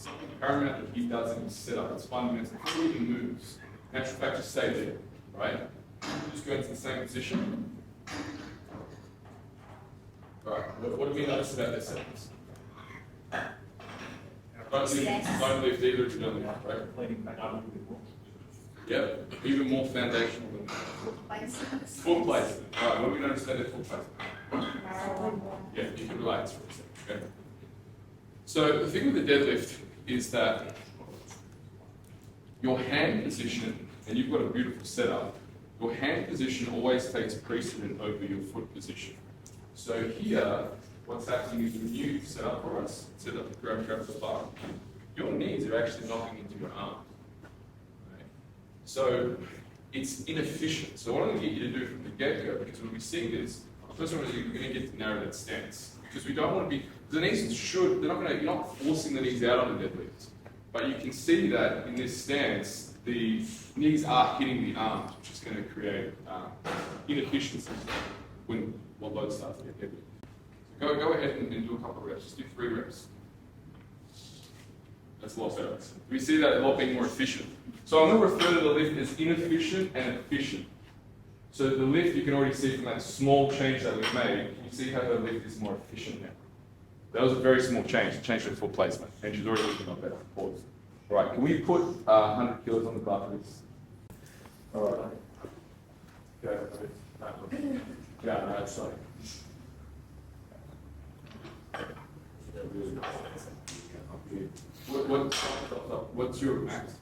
So the paramount that he does in his setup, it's fundamental. Before he even moves, natural fact, just stay there, right? Just go into the same position. All right, what do we notice about their setups? Don't lift either if you don't lift, right? Yep, even more foundational than that. Foot placement. All right, what do we notice about their foot placement? Yeah, you can relax for a second, okay? So the thing with the deadlift is that your hand position, and you've got a beautiful setup, your hand position always takes precedent over your foot position. So here, what's happening is when you set up for us, set up, grab the bar, your knees are actually knocking into your arms. Right? So it's inefficient. So what I'm going to get you to do from the get-go, because when we see this, first of all, you're going to get to narrow that stance. Because we don't want to be, the knees should, you're not forcing the knees out on the deadlift. But you can see that in this stance, the knees are hitting the arms, which is going to create inefficiency when load starts to get heavy. So go ahead and do a couple of reps. Just do 3 reps. That's a lot better. We see that a lot being more efficient. So I'm going to refer to the lift as inefficient and efficient. So the lift, you can already see from that small change that we've made, you see how the lift is more efficient now. That was a very small change to foot placement, and she's already lifting up better. Pause. All right, can we put 100 kilos on the bar, please? All right. Okay. Yeah, no, that's fine. What's your max?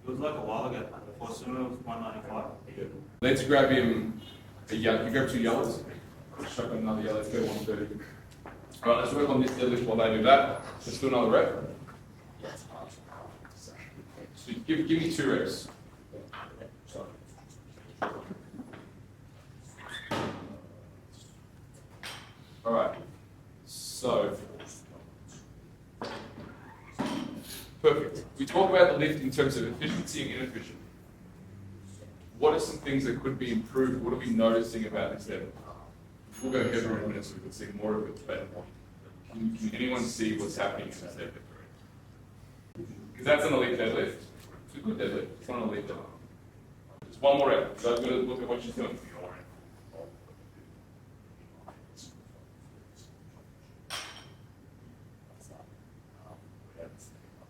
It was like a while ago. Before swimmer was 195. Yeah. Let's grab him a yellow. You grab 2 yellows. Chuck him another yellow. Let's go 130. All right, let's work on this deadlift while they do that. Let's do another rep. So give me 2 reps. All right. So perfect. We talk about the lift in terms of efficiency and inefficiency. What are some things that could be improved? What are we noticing about this deadlift? We'll go heavier in a minute so we can see more of it. But can anyone see what's happening in this deadlift? Because that's an elite deadlift. It's a good deadlift. It's not an elite deadlift. Just one more rep. So I'm going to look at what she's doing.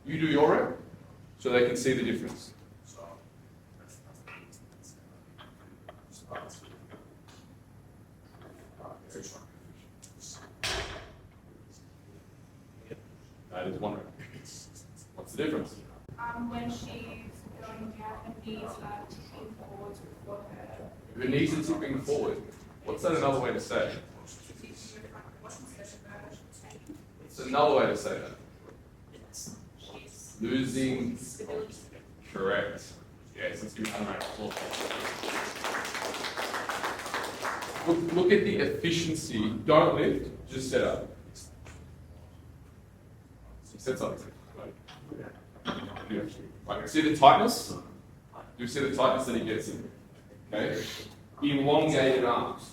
You do your rep, so they can see the difference. That is 1 rep. What's the difference? When she's going down, her knees are tipping forwards before her. Her knees are tipping forward. What's that another way to say? It's another way to say that. Losing stability. Correct. Yes, let's give another round of applause. Look at the efficiency. Don't lift, just set up. Set something. Right. See the tightness? Do you see the tightness that he gets in? Okay? Elongated arms.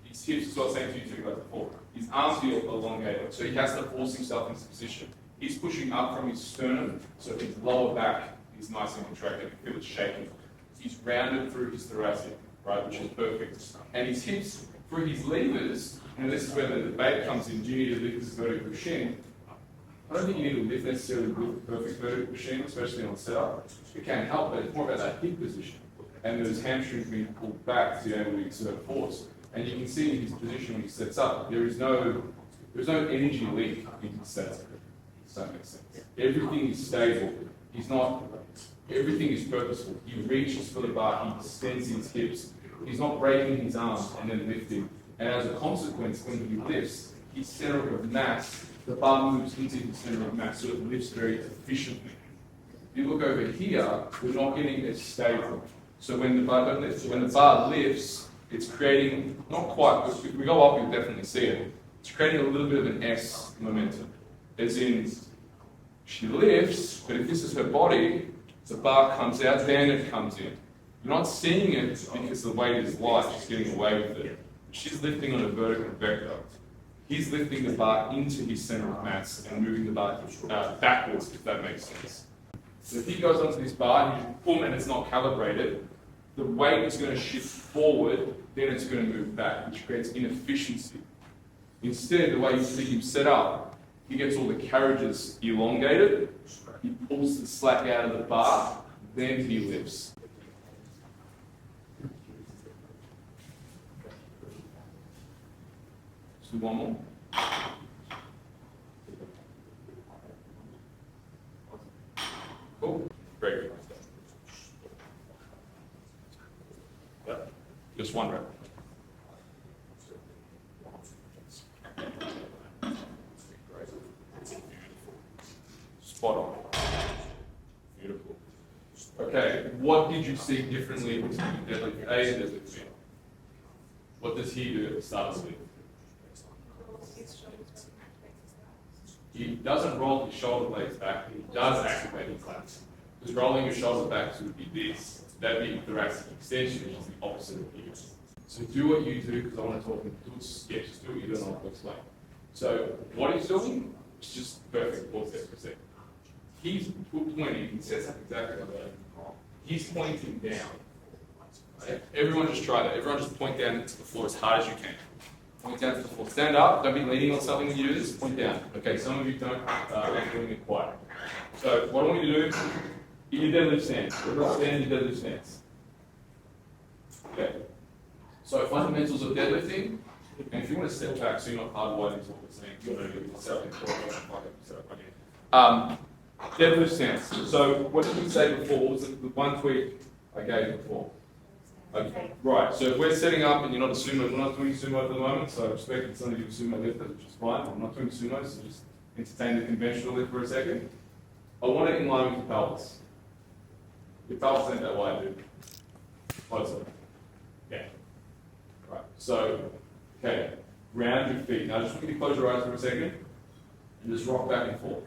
His hips, is what I was saying to you guys before. His arms feel elongated, so he has to force himself into position. He's pushing up from his sternum, so his lower back is nice and contracted. You feel it shaking. He's rounded through his thoracic, right, which is perfect. And his hips, through his levers, and this is where the debate comes in, do you need to lift this vertical shin? I don't think you need to lift necessarily with the perfect vertical shin, especially on setup. It can help, but it's more about that hip position. And those hamstrings being pulled back to be able to exert force. And you can see in his position when he sets up, there's no energy leak in his setup. That makes sense. Everything is stable. Everything is purposeful. He reaches for the bar, he extends his hips. He's not breaking his arms and then lifting. And as a consequence, when he lifts, his center of mass, the bar moves into his center of mass, so it lifts very efficiently. If you look over here, we're not getting as stable. So when the bar lifts, it's creating, not quite, if we go up, you'll definitely see it. It's creating a little bit of an S momentum. As in, she lifts, but if this is her body, the bar comes out, then it comes in. You're not seeing it because the weight is light, she's getting away with it. She's lifting on a vertical vector. He's lifting the bar into his center of mass and moving the bar backwards, if that makes sense. So if he goes onto this bar and you boom and it's not calibrated, the weight is going to shift forward, then it's going to move back, which creates inefficiency. Instead, the way you see him set up, he gets all the carriages elongated, he pulls the slack out of the bar, then he lifts. Let's do one more. Cool. Great. Yep. Just one rep. Spot on. Beautiful. Okay, what did you see differently between deadlift A and deadlift B? What does he do at the start of the week? He doesn't roll his shoulder blades back, he does activate his lats. Because rolling your shoulder back would be this. That'd be thoracic extension, which is the opposite of here. So do what you do, because I want to talk in good sketches, do what you do and I'll explain. So what he's doing is just perfect. Pause there for a second. He's pointing, he sets up exactly like that. He's pointing down. Right? Everyone just try that. Everyone just point down to the floor as hard as you can. Point down to the floor. Stand up. Don't be leaning on something when you do this. Point down. Okay, some of you don't like doing it quiet. So what I want you to do, in your deadlift stance. Stand in your deadlift stance. Okay. So fundamentals of deadlifting, and if you want to step back so you're not hardwired into what we're saying, you're going to get yourself in deadlift stance. So what did we say before? What was the one tweak I gave before? Okay. Right, so if we're setting up and you're not a sumo, we're not doing sumo at the moment, so I expect some of you are sumo lifters, which is fine. I'm not doing sumo, so just entertain the conventional lift for a second. I want it in line with your pelvis. Your pelvis ain't that wide, dude. Closer. Yeah. Right, so, okay, round your feet. Now just want you to close your eyes for a second and just rock back and forth.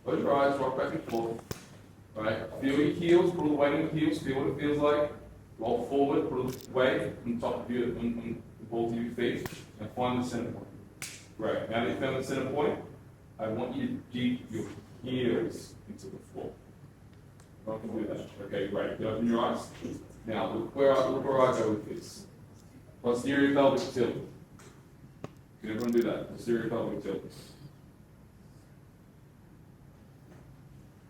Close your eyes, rock back and forth. Right, feel your heels, put all the weight on the heels, feel what it feels like. Roll forward, put the weight on top of your, on the balls of your feet, and find the center point. Great. Now that you've found the center point, I want you to dig your heels into the floor. I can do that. Okay, great. You open your eyes. Now look where I go with this. Posterior pelvic tilt. Can everyone do that? Posterior pelvic tilt.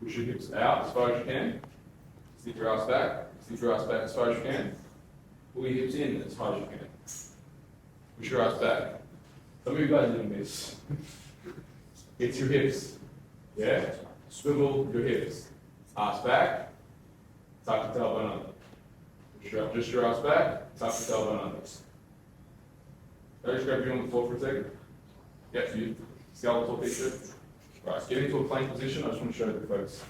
Push your hips out as far as you can. Stick your ass back. Stick your ass back as far as you can. Pull your hips in as far as you can. Push your ass back. Some of you guys are doing this. It's your hips. Yeah? Swivel your hips. Ass back. Tuck your tailbone under. Push your, just your ass back. Tuck your tailbone under. Can I just grab you on the floor for a second? Yeah, you. Skeletal picture. Right, get into a plank position. I just want to show the folks.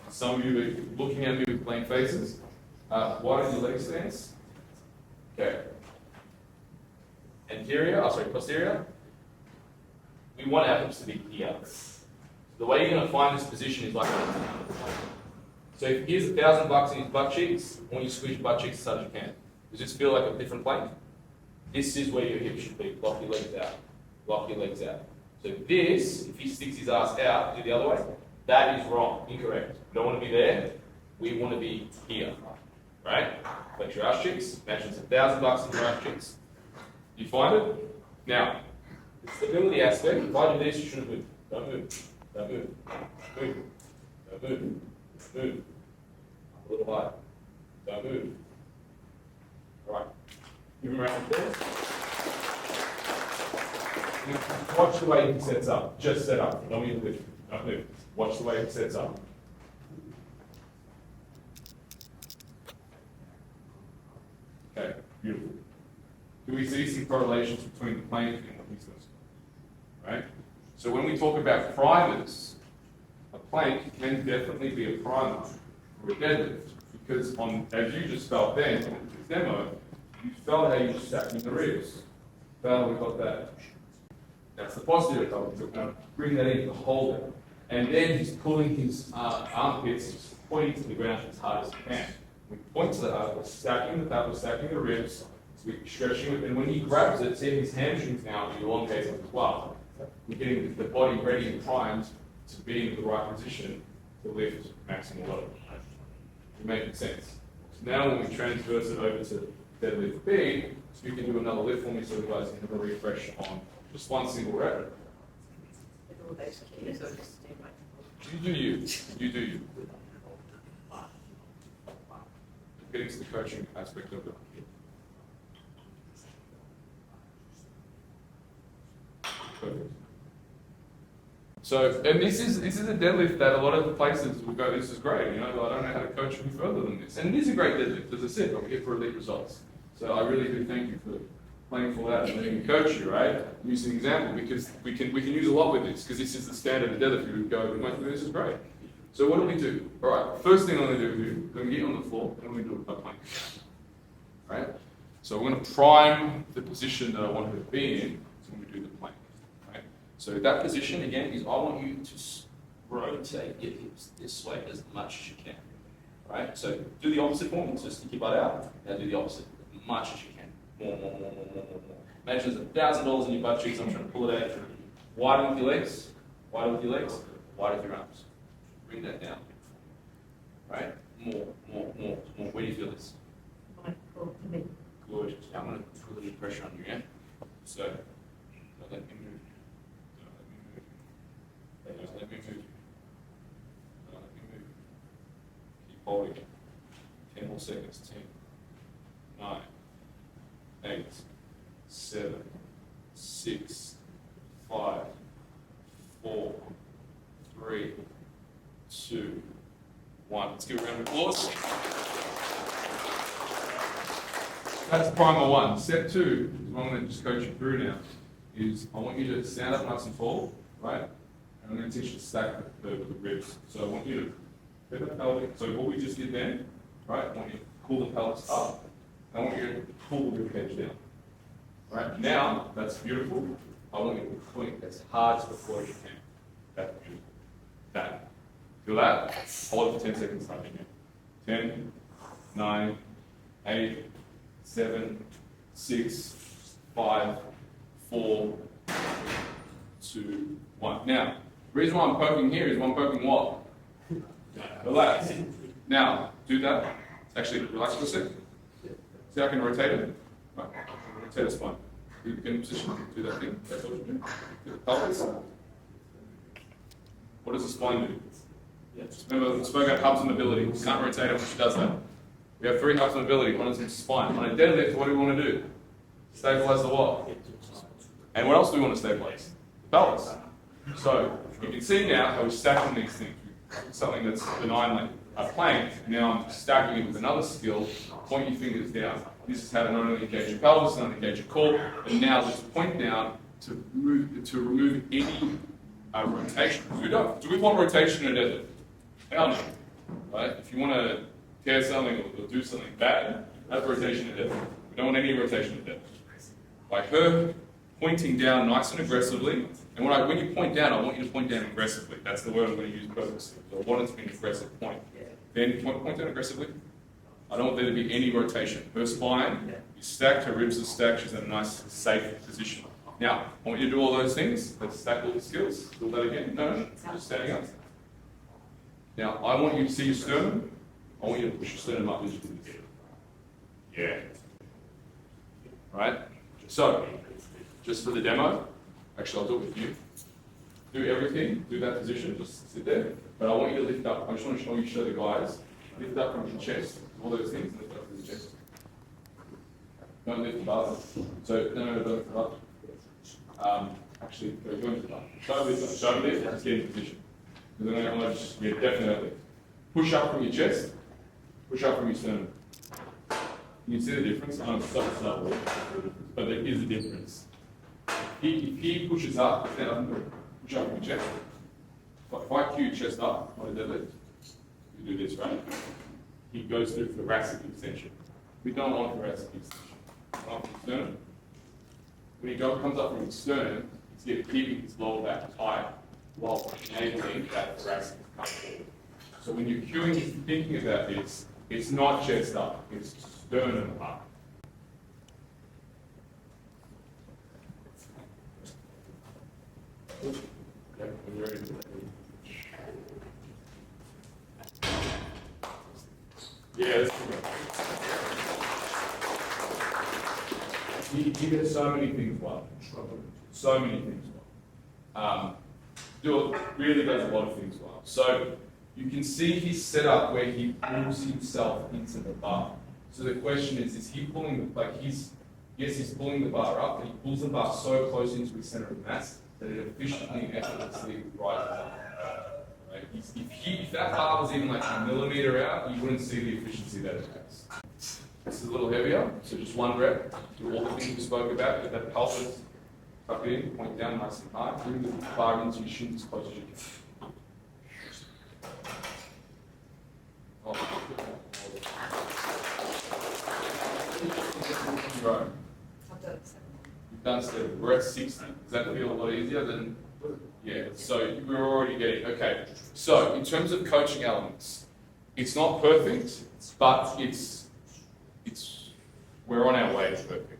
Some of you are looking at me with blank faces. Widen your leg stance. Okay. Posterior. We want our hips to be here. The way you're going to find this position is like that. So if here's $1,000 in his butt cheeks, I want you to squeeze your butt cheeks as hard as you can. Does this feel like a different plank? This is where your hips should be. Lock your legs out. Lock your legs out. So this, if he sticks his ass out, do the other way, that is wrong, incorrect. We don't want to be there, we want to be here, right? Flex your ass cheeks, imagine it's $1,000 in your ass cheeks. Do you find it? Now, the stability aspect, if I do this, you shouldn't move. Don't move, don't move, move, don't move, move. A little higher, don't move. All right, give him a round of applause. Watch the way he sets up. Just set up. Don't move. Don't move. Watch the way he sets up. Okay, beautiful. Do we see some correlations between the plank and what he's doing? Right? So when we talk about primers, a plank can definitely be a primer for a deadlift. Because as you just felt then, in this demo, you felt how you just stacked in the ribs. Felt how we got that. That's the posterior pelvic. Now bring that in to hold it. And then he's pulling his armpits, just pointing to the ground as hard as he can. We point to the heart, we're stacking the ribs, stretching it, and when he grabs it, see his hamstrings now elongated as well. We're getting the body ready and primed to be in the right position to lift maximal load. It makes sense. So now when we transverse it over to deadlift B, so you can do another lift for me so the guys can have a refresh on just one single rep. You do you. You do you. Getting to the coaching aspect of it. Perfect. So, and this is a deadlift that a lot of the places will go, this is great, you know, I don't know how to coach any further than this. And it is a great deadlift, as I said, but we get for elite results. So I really do thank you for playing for that and letting me coach you, right? Use an example, because we can use a lot with this, because this is the standard of deadlift. We would go, this is great. So what do we do? All right, first thing I'm going to do with you, I'm going to get you on the floor, and we're going to do a plank. Right? So we're going to prime the position that I want her to be in, so when we do the plank. Right? So that position, again, is I want you to rotate your hips this way as much as you can. Right? So do the opposite for me, so stick your butt out, now do the opposite, as much as you can. More. Imagine there's $1,000 in your butt cheeks, I'm trying to pull it out. Widen with your legs, widen with your arms. Bring that down. Right? More. Where do you feel this? Good. Now I'm going to put a little pressure on you, yeah? So, don't let me move. Just let me move. Keep holding. 10 more seconds. 10, 9, 8, 7, 6, 5, 4, 3, 2, 1. Let's give a round of applause. That's primer 1. Step 2, is what I'm going to just coach you through now, is I want you to stand up nice and tall, right? And I'm going to teach you to stack the ribs. So I want you to fit the pelvic. So what we just did then, right? I want you to pull the pelvis up. I want you to pull the rib cage down. Right? Now, that's beautiful. I want you to point as hard as before as you can. That's beautiful. That. Feel that? Hold it for 10 seconds. Start again. 10, 9, 8, 7, 6, 5, 4, 2, 1. Now, the reason why I'm poking here is I'm poking what? Relax. Now, do that. Actually, relax for a second. See how I can rotate it? Right. Rotate the spine. You can position, do that thing. That's what you do. Do the pelvis. What does the spine do? Remember, we spoke about hubs of mobility. You can't rotate it when she does that. We have 3 hubs of mobility. One is in spine. On a deadlift, what do we want to do? Stabilize the what? And what else do we want to stabilize? The pelvis. So, you can see now how we're stacking these things. Something that's benignly a plank, now I'm stacking it with another skill. Point your fingers down. This is how to not only engage your pelvis, not only engage your core, and now let's point down to remove any rotation. Do we want rotation in a deadlift? Hell no. Right? If you want to tear something or do something bad, that's rotation in a deadlift. We don't want any rotation in a deadlift. By her pointing down nice and aggressively, and when you point down, I want you to point down aggressively. That's the word I'm going to use purposely. So I want it to be an aggressive point. Then point down aggressively. I don't want there to be any rotation. Her spine is stacked, her ribs are stacked, she's in a nice, safe position. Now, I want you to do all those things. Let's stack all the skills. Do that again. No, just standing up. Now, I want you to see your sternum. I want you to push your sternum up as you do this. Yeah. Right? So, just for the demo, actually I'll do it with you. Do everything, do that position, just sit there. But I want you to lift up. I just want to show the guys. Lift up from your chest, all those things, lift up from the chest. Don't lift above. So, no, don't lift up. Actually, go into the bar. Don't lift up. Don't lift, just get in position. Because then I'm just, yeah, definitely. Push up from your chest, push up from your sternum. You can see the difference? I'm subtle, but there is a difference. If he pushes up, then push up from your chest. If I cue chest up on a deadlift, you do this, right? He goes through thoracic extension. We don't want thoracic extension. We want sternum. When he comes up from his sternum, he's keeping his lower back tight while enabling that thoracic to come forward. So when you're cueing, thinking about this, it's not chest up, it's sternum up. very good. Yeah, that's correct. He does so many things well. So many things well. Really does a lot of things well. So you can see his setup where he pulls himself into the bar. So the question is he pulling, he's pulling the bar up, and he pulls the bar so close into his center of mass that it efficiently and effortlessly rises up. Right? If that bar was even like a millimeter out, you wouldn't see the efficiency that it has. This is a little heavier, so just one rep, do all the things we spoke about, get that pelvis tuck it in, point down nice and high, bring the bar into your shin as close as you can. Right. You've done 7. We're at 60. Does that feel a lot easier than? Yeah, so we're already getting, okay. So in terms of coaching elements, it's not perfect, but we're on our way to perfect.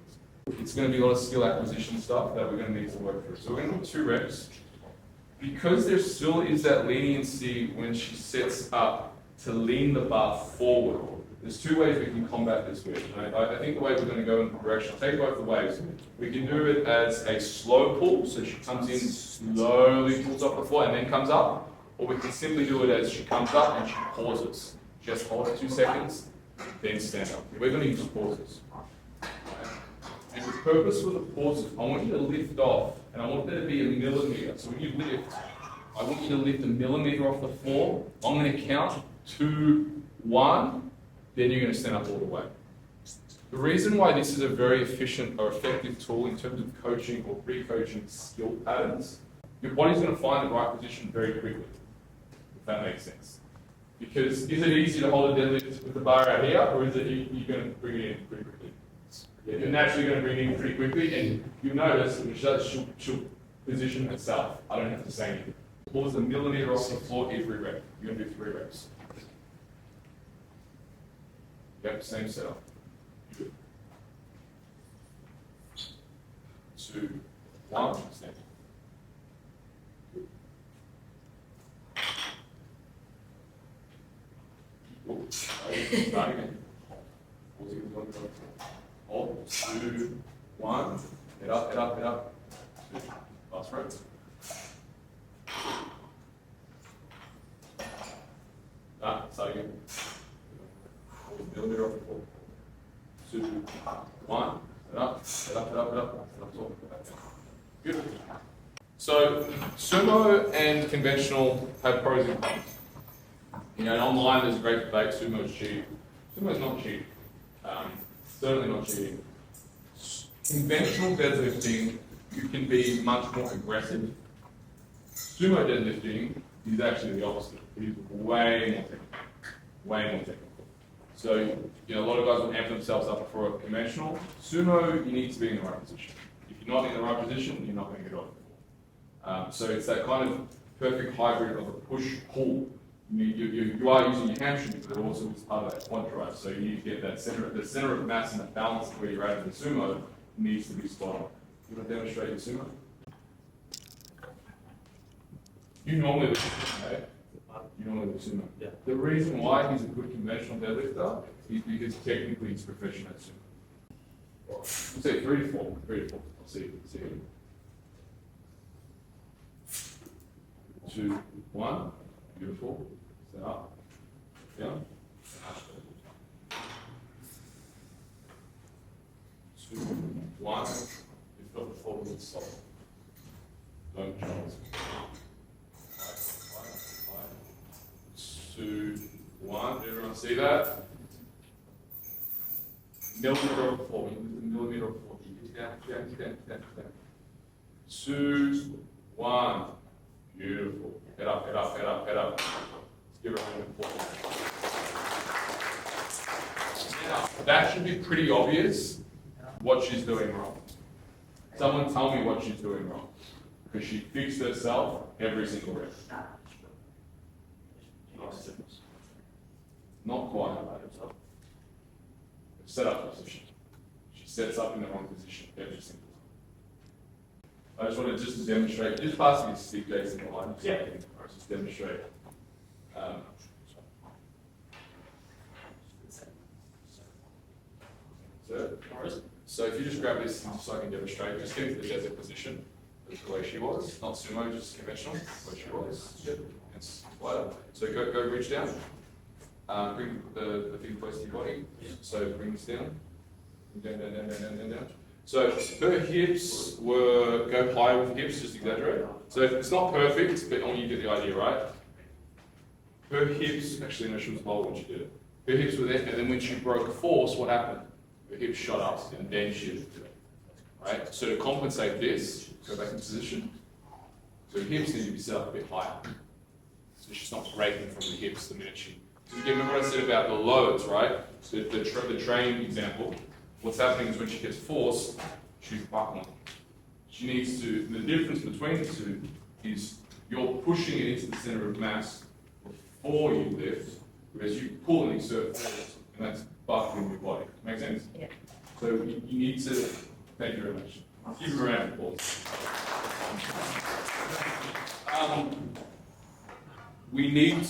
It's going to be a lot of skill acquisition stuff that we're going to need to work through. So we're going to do 2 reps. Because there still is that leniency when she sets up to lean the bar forward, there's 2 ways we can combat this with. I think the way we're going to go in the direction, I'll take both the ways. We can do it as a slow pull, so she comes in, slowly pulls off the floor and then comes up. Or we can simply do it as she comes up and she pauses. Just hold it 2 seconds, then stand up. We're going to use pauses. And the purpose for the pauses, I want you to lift off, and I want there to be a millimeter. So when you lift, I want you to lift a millimeter off the floor. I'm going to count 2, 1, then you're going to stand up all the way. The reason why this is a very efficient or effective tool in terms of coaching or pre-coaching skill patterns, your body's going to find the right position very quickly, if that makes sense. Because is it easy to hold a deadlift with the bar out here, or is it you're going to bring it in pretty quickly? You're naturally going to bring it in pretty quickly, and you'll notice she'll position herself. I don't have to say anything. Pulls a millimeter off the floor every rep. You're going to do 3 reps. Yep, same setup. Good. 2, 1, stand. Good. Start again. Hold, 2, 1, head up, head up, head up. 2, last rep. Start again. Millimeter off the floor. 2, 1, head up, head up, head up, head up. Head up, talk, back down. Good. So, sumo and conventional have pros and cons. And online there's a great debate, sumo is cheating. Sumo is not cheating. Certainly not cheating. Conventional deadlifting, you can be much more aggressive. Sumo deadlifting is actually the opposite. It is way more technical. Way more technical. So, a lot of guys will amp themselves up for a conventional. Sumo, you need to be in the right position. If you're not in the right position, you're not going to get on the floor. So it's that kind of perfect hybrid of a push-pull. You are using your hamstrings, but it also is part of that quad drive. So you need to get that the center of mass and the balance of where you're at in the sumo needs to be spot on. You want to demonstrate your sumo? You normally do, okay? You normally do sumo. Yeah. The reason why he's a good conventional deadlifter is because technically he's professional at sumo. We'll say 3 to 4. 3 to 4. I'll see. 2, 1. Beautiful. Stand up. Down. 2, 1. Lift up the forward and stop. Don't jump. 2, 1. Did everyone see that? Millimeter of the floor. Millimeter of the floor. Down. 2, 1. Beautiful. Head up, head up, head up, head up. Let's give her a round of applause. Now, that should be pretty obvious what she's doing wrong. Someone tell me what she's doing wrong. Because she fixed herself every single rep. Not quite. Set up position. She sets up in the wrong position every single time. I just wanted to demonstrate, just pass me a stick, Jason, online. Yeah. Just demonstrate. So if you just grab this so I can demonstrate, just get into the desert position. That's the way she was, not sumo, just conventional, where she was. Yep. It's wider. So go reach down. Bring the thing close to your body. So bring this down. Down. So her hips go higher with hips, just exaggerate. So it's not perfect, but only you get the idea, right? Her hips, actually no, she was lower when she did it. Her hips were there, and then when she broke force, what happened? Her hips shot up, and then she did it. Right? So to compensate this, go back in position. So her hips need to be set up a bit higher. So she's not breaking from the hips the minute she... So again, remember what I said about the loads, right? So the train example, what's happening is when she gets force, she's buckling. She needs to, the difference between the two is you're pushing it into the center of mass before you lift, whereas you pull and exert force, and that's buckling your body. Make sense? Yeah. So you need to, thank you very much. Give him a round of applause. We need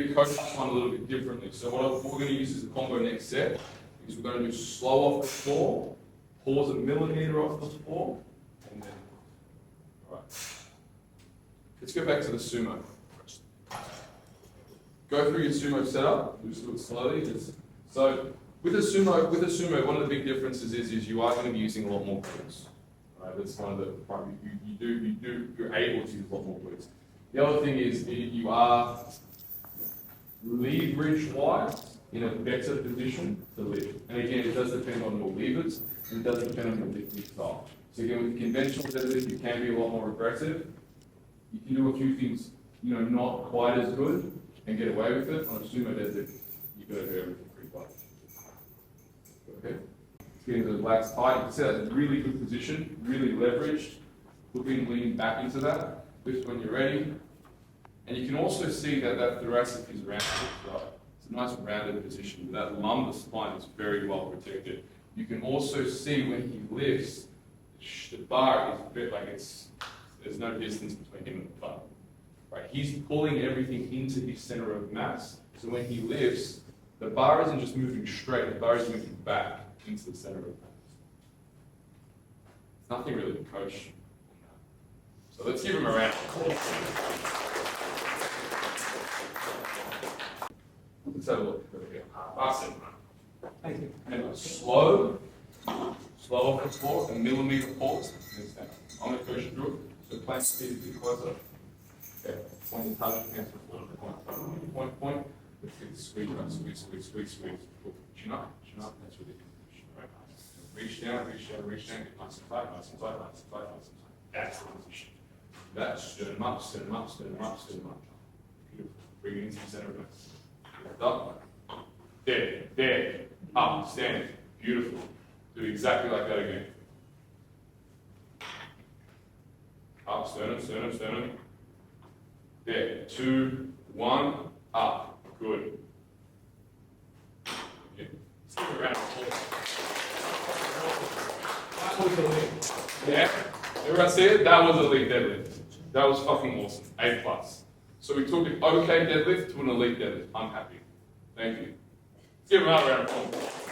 to coach this one a little bit differently. So what we're going to use as a combo next set is we're going to do slow off the floor, pause a millimeter off the floor, and then, all right. Let's go back to the sumo. Go through your sumo setup. We'll just do it slowly. So with a sumo, one of the big differences is you are going to be using a lot more glutes. Right? That's one of the primary. You're able to use a lot more glutes. The other thing is you are leverage-wise in a better position to lift. And again, it does depend on your levers, and it does depend on your lifting style. So again, with conventional deadlift, you can be a lot more aggressive. You can do a few things, not quite as good and get away with it. On a sumo deadlift, you've got to do everything pretty well. Okay? Let's get into the legs tight. You can see that's a really good position, really leveraged. Lean back into that. Lift when you're ready. And you can also see that thoracic is rounded as well. It's a nice rounded position. That lumbar spine is very well protected. You can also see when he lifts, the bar is a bit like there's no distance between him and the bar. Right? He's pulling everything into his center of mass. So when he lifts, the bar isn't just moving straight, the bar is moving back into the center of mass. There's nothing really to coach. So let's give him a round. Let's have a look. There we go. Awesome. Thank you. And slow off the floor, a millimeter pause. I'm going to coach you through it. So plank speed a bit closer. Okay. Point the touch against the floor. Point. Let's get the squeeze. Cool. Chin up. That's really good. Right. Reach down. Get nice and tight. That's the position. That, stir them up. Beautiful. Bring it into the center of mass. Up. There. Up. Stand. Beautiful. Do exactly like that again. Up. Sternum. There. 2, 1. Up. Good. Yeah. Let's give it a round of applause. Yeah. Everyone see it? That was a elite deadlift. That was fucking awesome. A+. So we took an okay deadlift to an elite deadlift. I'm happy. Thank you. Let's give him another round of applause.